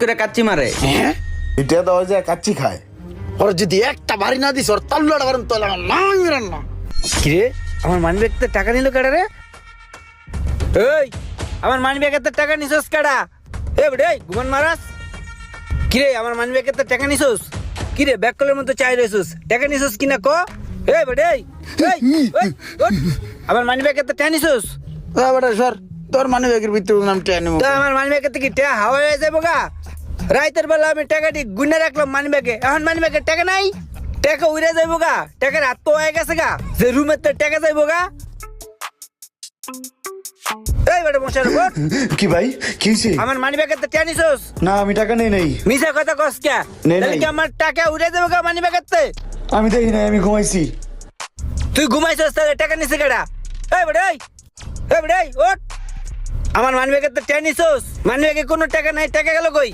করে কাচ্চি মারে। এটা দেওয়া যায় কাচ্চি খায়। ওর যদি একটা বাড়ি না দিস ওর তাল্লাটা বারেন তোলা না। কিরে আমার মানি ব্যাগতে টাকা নিল কাটা রে? এই আমার মানি ব্যাগেতে টাকা নিছস কাটা? এ বেড়ে ঘুমান মারাস। কিরে আমার মানি ব্যাগেতে টাকা নিছস? কিরে ব্যাগ কলের মতো চাই রইছস, টাকা নিছস কিনা ক? এ বেড়ে আমার মানি ব্যাগেতে টাকা নিছস? বেটা সর, তোর মানে ব্যাগের ভিতরে নাম টেনে তো আমার মানি ব্যাগেতে কি টাকা হাওয়া হয়ে যাবো গা? রাইতের বেলা আমি টাকাটি গুনে রাখলাম মানি ব্যাগে, এখন মানি ব্যাগে টাকা নাই, টাকা উড়ে যাইবো গা, টাকার হাত তো হয়ে গেছে গা, যে রুমের তো টাকা যাইবো গা। এই বেটা মশার উপর কি ভাই কি হয়েছে? আমার মানি ব্যাগে তো টাকা নিছস? না আমি টাকা নেই নাই। মিছা কথা কস কে? নেই, তাহলে নেই। কি আমার টাকা উড়ে যাবো গা মানি ব্যাগেতে? আমি দেখি নাই, আমি ঘুমাইছি। তুই ঘুমাইছস তাহলে টাকা নিছে কেডা? এই বেটা এই বেটা ওঠ, আমার মানি ব্যাগে তো টাকা নিছস, মানি ব্যাগে কোনো টাকা নাই, টাকা গেল কই?